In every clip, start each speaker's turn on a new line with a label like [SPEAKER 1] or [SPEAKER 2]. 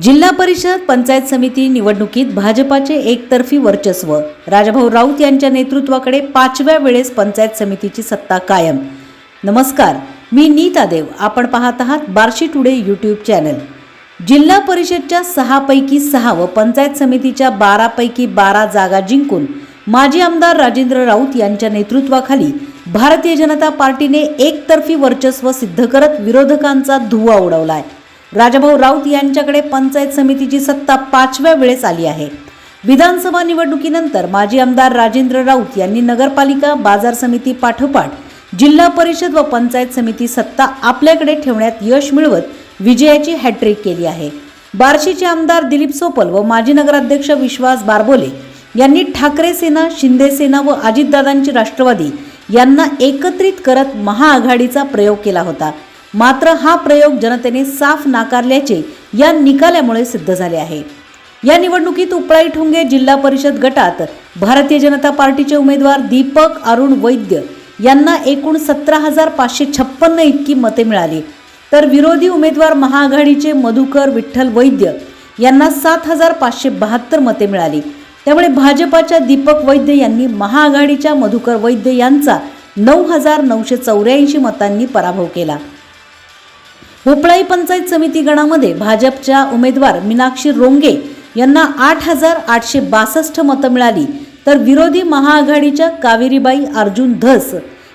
[SPEAKER 1] जिल्हा परिषद पंचायत समिती निवडणुकीत भाजपाचे एकतर्फी वर्चस्व. राजाभाऊ राऊत यांच्या नेतृत्वाकडे 5व्या वेळेस पंचायत समितीची सत्ता कायम. नमस्कार, मी नीता देव. आपण पाहत आहात बार्शी टुडे यूट्यूब चॅनल. जिल्हा परिषदच्या 6 पैकी 6 व पंचायत समितीच्या 12 पैकी 12 जागा जिंकून माजी आमदार राजेंद्र राऊत यांच्या नेतृत्वाखाली भारतीय जनता पार्टीने एकतर्फी वर्चस्व सिद्ध करत विरोधकांचा धुव्वा उडवलाय. राजाभाऊ राऊत यांच्याकडे पंचायत समितीची सत्ता 5व्या वेळेस आली आहे. विधानसभा निवडणुकीनंतर माजी आमदार राजेंद्र राऊत यांनी नगरपालिका, बाजार समिती पाठोपाठ जिल्हा परिषद व पंचायत समिती सत्ता आपल्याकडे ठेवण्यात यश मिळवत विजयाची हॅट्रिक केली आहे. बार्शीचे आमदार दिलीप सोपल व माजी नगराध्यक्ष विश्वास बारबोले यांनी ठाकरे सेना, शिंदे सेना व अजितदादांची राष्ट्रवादी यांना एकत्रित करत महाआघाडीचा प्रयोग केला होता. मात्र हा प्रयोग जनतेने साफ नाकारल्याचे या निकालामुळे सिद्ध झाले आहे. या निवडणुकीत उपळाई ठोंगे जिल्हा परिषद गटात भारतीय जनता पार्टीचे उमेदवार दीपक अरुण वैद्य यांना एकूण 17,556 इतकी मते मिळाली, तर विरोधी उमेदवार महाआघाडीचे मधुकर विठ्ठल वैद्य यांना 7,572 मते मिळाली. त्यामुळे भाजपाच्या दीपक वैद्य यांनी महाआघाडीच्या मधुकर वैद्य यांचा 9,984 मतांनी पराभव केला. उपळाई पंचायत समिती गणामध्ये भाजपच्या उमेदवार मीनाक्षी रोंगे यांना 8,862 मतं मिळाली, तर विरोधी महाआघाडीच्या कावेरीबाई अर्जुन धस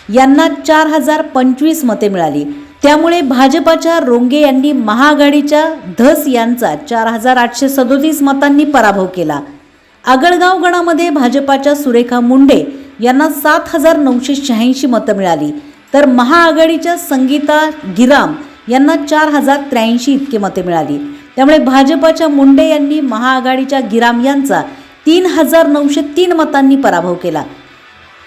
[SPEAKER 1] यांना 4,025 मते मिळाली. त्यामुळे भाजपाच्या रोंगे यांनी महाआघाडीच्या धस यांचा 4,837 मतांनी पराभव केला. आगळगाव गणामध्ये भाजपाच्या सुरेखा मुंडे यांना 7,986 मतं मिळाली, तर महाआघाडीच्या संगीता गिराम यांना 4,083 इतके मते मिळाली. त्यामुळे भाजपाच्या मुंडे यांनी महाआघाडीच्या गिराम यांचा 3,903 मतांनी पराभव केला.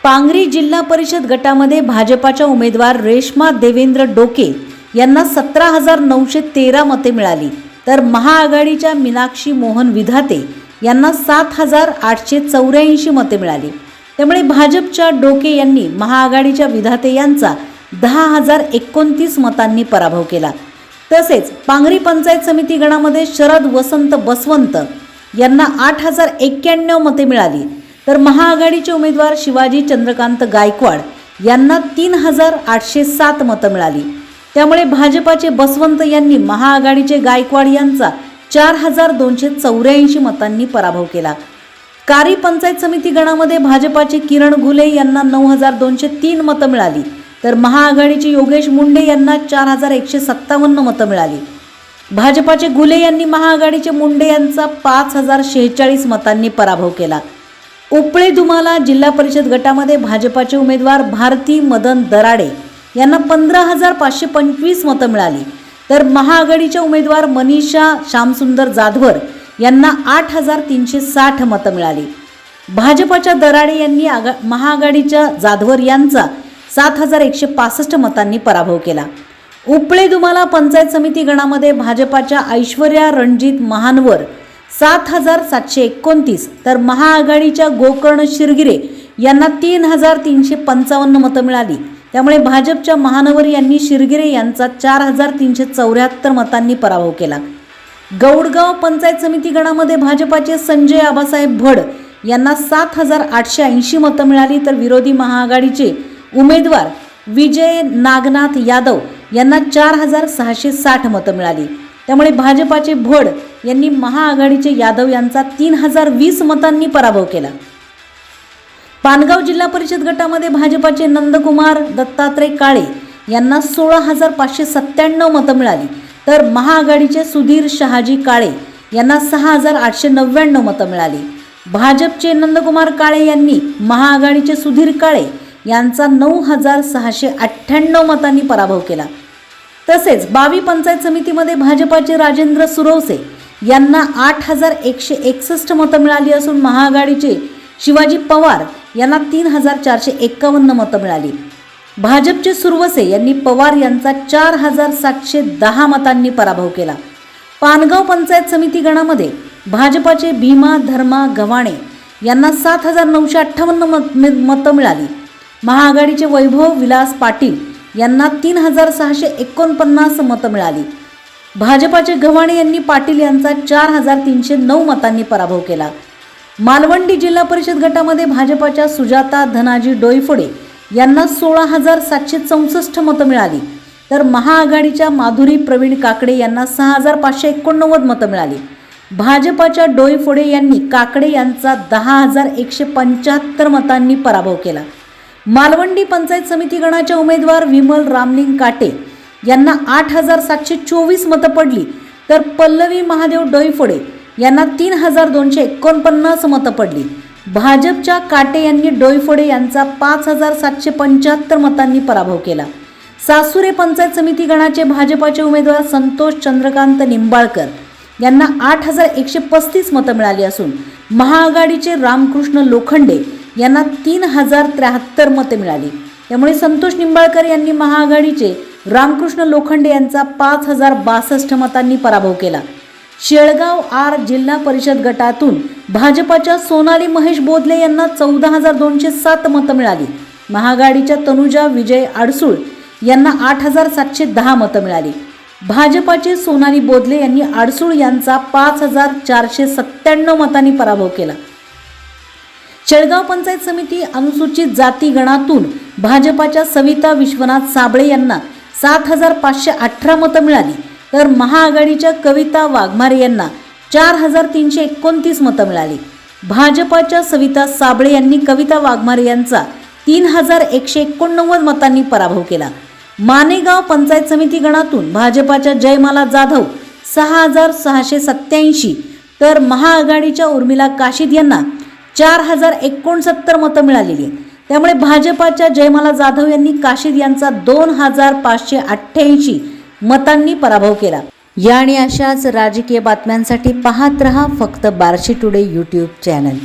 [SPEAKER 1] पांगरी जिल्हा परिषद गटामध्ये भाजपाच्या उमेदवार रेश्मा देवेंद्र डोके यांना 17,913 मते मिळाली, तर महाआघाडीच्या मीनाक्षी मोहन विधाते यांना 7,884 मते मिळाली. त्यामुळे भाजपच्या डोके यांनी महाआघाडीच्या विधाते यांचा 10,029 मतांनी पराभव केला. तसेच पांगरी पंचायत समिती गणामध्ये शरद वसंत बसवंत यांना 8,091 मते मिळाली, तर महाआघाडीचे उमेदवार शिवाजी चंद्रकांत गायकवाड यांना 3,807 मतं मिळाली. त्यामुळे भाजपाचे बसवंत यांनी महाआघाडीचे गायकवाड यांचा 4,284 मतांनी पराभव केला. कारी पंचायत समिती गणामध्ये भाजपाचे किरण घुले यांना 9,203 मतं मिळाली, तर महाआघाडीचे योगेश मुंडे यांना 4,157 मतं मिळाली. भाजपाचे घुले यांनी महाआघाडीचे मुंडे यांचा 5,046 मतांनी पराभव केला. उपळे धुमाला जिल्हा परिषद गटामध्ये भाजपाचे उमेदवार भारती मदन दराडे यांना 15,525 मतं मिळाली, तर महाआघाडीच्या उमेदवार मनीषा श्यामसुंदर जाधवर यांना 8,360 मतं मिळाली. भाजपाच्या दराडे यांनी महाआघाडीच्या जाधवर यांचा 7,165 मतांनी पराभव केला. उपळे धुमाला पंचायत समिती गणामध्ये भाजपाच्या ऐश्वर्या रणजित महानवर 7,729, तर महाआघाडीच्या गोकर्ण शिरगिरे यांना 3,355 मतं मिळाली. त्यामुळे भाजपच्या महानवर यांनी शिरगिरे यांचा 4,374 मतांनी पराभव केला. गौडगाव पंचायत समिती गणामध्ये भाजपाचे संजय आबासाहेब भड यांना 7,880 मतं मिळाली, तर विरोधी महाआघाडीचे उमेदवार विजय नागनाथ यादव यांना 4,660 मतं मिळाली. त्यामुळे भाजपाचे भड यांनी महाआघाडीचे यादव यांचा 3,020 मतांनी पराभव केला. पानगाव जिल्हा परिषद गटामध्ये भाजपाचे नंदकुमार दत्तात्रय काळे यांना 16,597 मतं मिळाली, तर महाआघाडीचे सुधीर शहाजी काळे यांना 6,899 मतं मिळाली. भाजपचे नंदकुमार काळे यांनी महाआघाडीचे सुधीर काळे यांचा 9,698 मतांनी पराभव केला. तसेच बावी पंचायत समितीमध्ये भाजपाचे राजेंद्र सुरवसे यांना 8,161 मतं मिळाली असून महाआघाडीचे शिवाजी पवार यांना 3,451 मतं मिळाली. भाजपचे सुरवसे यांनी पवार यांचा 4,710 मतांनी पराभव केला. पानगाव पंचायत समिती गणामध्ये भाजपाचे भीमा धर्मा गव्हाणे यांना 7,958 मतं मिळाली. महाआघाडीचे वैभव विलास पाटील यांना 3,649 मतं मिळाली. भाजपाचे गव्हाणे यांनी पाटील यांचा 4309 मतांनी पराभव केला. मालवंडी जिल्हा परिषद गटामध्ये भाजपाच्या सुजाता धनाजी डोईफोडे यांना 16,764 मतं मिळाली, तर महाआघाडीच्या माधुरी प्रवीण काकडे यांना 6,589 मतं मिळाली. भाजपाच्या डोईफोडे यांनी काकडे यांचा 10,175 मतांनी पराभव केला. मालवंडी पंचायत समिती गणाच्या उमेदवार विमल रामलिंग काटे यांना 8,724 मतं पडली, तर पल्लवी महादेव डोईफोडे यांना 3,249 मतं पडली. भाजपच्या काटे यांनी डोईफोडे यांचा 5,775 मतांनी पराभव केला. सासुरे पंचायत समिती गणाचे भाजपाचे उमेदवार संतोष चंद्रकांत निंबाळकर यांना 8,135 मतं मिळाली असून महाआघाडीचे रामकृष्ण लोखंडे यांना 3,073 मते मिळाली. त्यामुळे संतोष निंबाळकर यांनी महाआघाडीचे रामकृष्ण लोखंडे यांचा 5,062 मतांनी पराभव केला. शेळगाव आर जिल्हा परिषद गटातून भाजपाच्या सोनाली महेश बोधले यांना 14,207 मतं मिळाली. महाआघाडीच्या तनुजा विजय आडसूळ यांना 8,710 मतं मिळाली. भाजपाचे सोनाली बोधले यांनी आडसूळ यांचा 5,497 मतांनी पराभव केला. शेळगाव पंचायत समिती अनुसूचित जाती गणातून भाजपाच्या सविता विश्वनाथ साबळे यांना 7,518 मतं मिळाली, तर महाआघाडीच्या कविता वाघमारे यांना 4,329 मतं मिळाली. भाजपाच्या सविता साबळे यांनी कविता वाघमारे यांचा 3,189 मतांनी पराभव केला. मानेगाव पंचायत समिती गणातून भाजपाच्या जयमाला जाधव 6,687, तर महाआघाडीच्या उर्मिला काशीद यांना 4,069 मतं मिळालेली आहेत. त्यामुळे भाजपाच्या जयमाला जाधव यांनी काशीद यांचा 2,588 मतांनी पराभव केला. या आणि अशाच राजकीय बातम्यांसाठी पाहत रहा फक्त बार्शी टुडे यूट्यूब चॅनल.